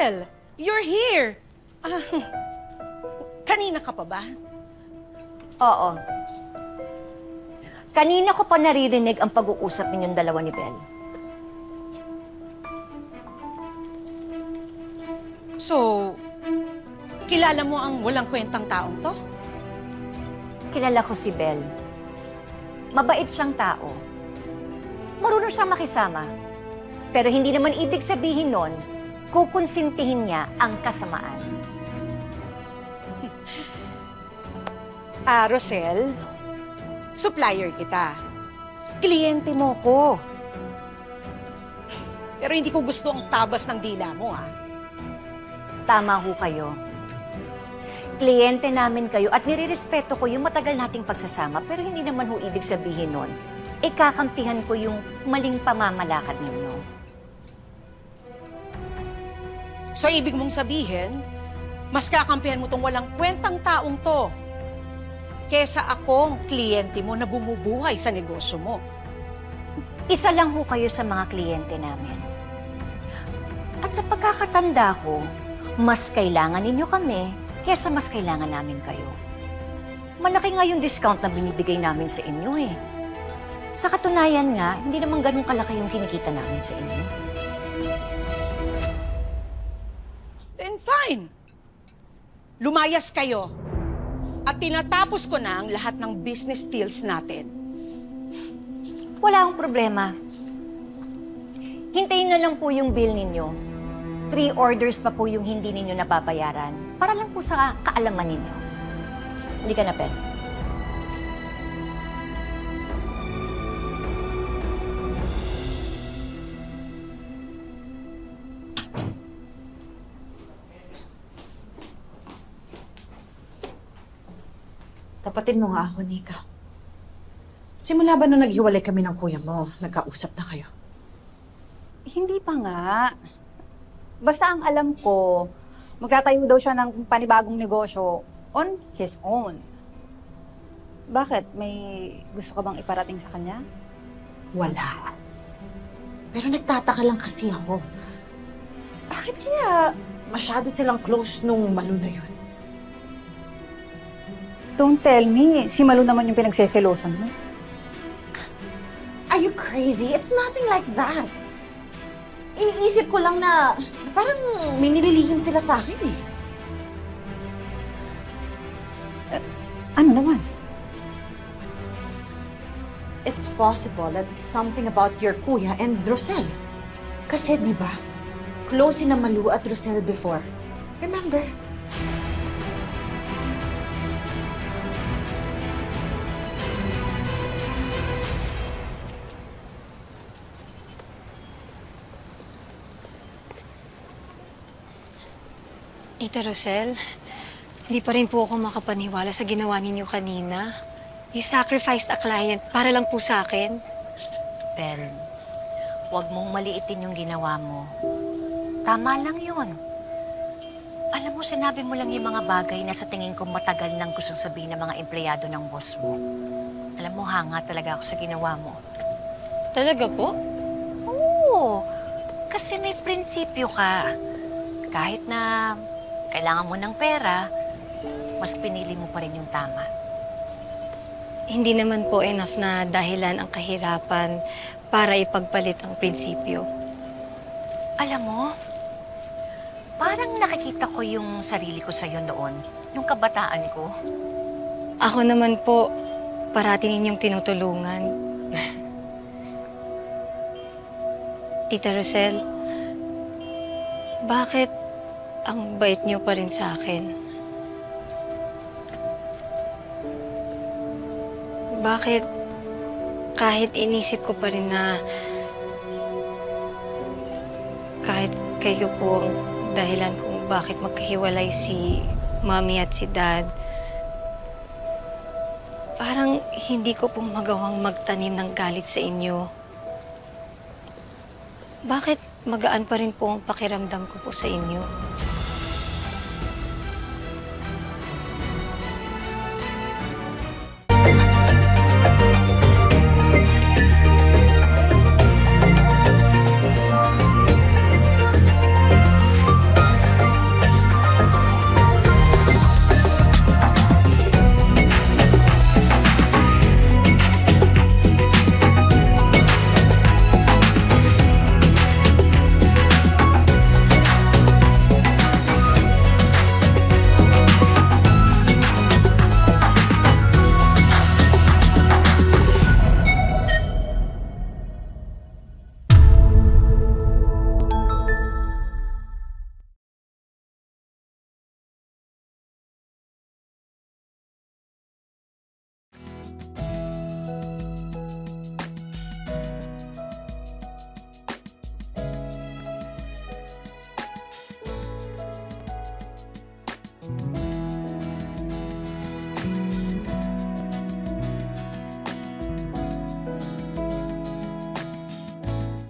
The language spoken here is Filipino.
Rosel! You're here! Ah, kanina ka pa ba? Oo. Kanina ko pa naririnig ang pag-uusap ninyong dalawa ni Belle. So, kilala mo ang walang kwentang taong to? Kilala ko si Belle. Mabait siyang tao. Marunong siyang makisama. Pero hindi naman ibig sabihin nun, kukonsintihin niya ang kasamaan. Rosel, supplier kita. Kliyente mo ko. Pero hindi ko gusto ang tabas ng dila mo, ha? Tama ho kayo. Kliyente namin kayo at nirirespeto ko yung matagal nating pagsasama, pero hindi naman ho ibig sabihin nun, ikakampihan ko yung maling pamamalakad ninyo. So, ibig mong sabihin, mas kakampihan mo tong walang kwentang taong to kesa akong kliyente mo na bumubuhay sa negosyo mo. Isa lang ho kayo sa mga kliyente namin. At sa pagkakatanda ko, mas kailangan ninyo kami kesa mas kailangan namin kayo. Malaki nga yung discount na binibigay namin sa inyo eh. Sa katunayan nga, hindi naman ganun kalaki yung kinikita namin sa inyo. Then fine. Lumayas kayo. At tinatapos ko na ang lahat ng business deals natin. Wala akong problema. Hintayin na lang po yung bill ninyo. 3 orders pa po yung hindi ninyo nababayaran. Para lang po sa kaalaman ninyo. Halika na, Pen. Tapatin mo nga ako, Nika. Simula ba nung naghiwalay kami ng kuya mo, nagkausap na kayo? Hindi pa nga. Basta ang alam ko, magtatayo daw siya ng panibagong negosyo on his own. Bakit? May gusto ka bang iparating sa kanya? Wala. Pero nagtataka lang kasi ako. Bakit kaya masyado silang close nung Malu na yun? Don't tell me. Si Malu naman yung pinagseselosan mo. Are you crazy? It's nothing like that. Iniisip ko lang na parang may nililihim sila sa akin eh. Ano naman? It's possible that it's something about your kuya and Rosel. Kasi di ba, close sina Malu at Rosel before. Remember? Tita Rosel, hindi pa rin po ako makapaniwala sa ginawa ninyo kanina. You sacrificed a client para lang po sa akin. Belle, huwag mong maliitin yung ginawa mo. Tama lang yun. Alam mo, sinabi mo lang yung mga bagay na sa tingin ko matagal nang gustong sabihin ng mga empleyado ng boss mo. Alam mo, hanga talaga ako sa ginawa mo. Talaga po? Oo, kasi may prinsipyo ka. Kahit na kailangan mo ng pera, mas pinili mo pa rin yung tama. Hindi naman po enough na dahilan ang kahirapan para ipagpalit ang prinsipyo. Alam mo, parang nakikita ko yung sarili ko sa'yo noon, yung kabataan ko. Ako naman po, parati ninyong tinutulungan. Tita Rosel, bakit ang bait niyo pa rin sa akin? Bakit kahit inisip ko pa rin na kahit kayo po ang dahilan kung bakit magkahiwalay si Mami at si Dad, parang hindi ko po magawang magtanim ng galit sa inyo. Bakit magaan pa rin po ang pakiramdam ko po sa inyo?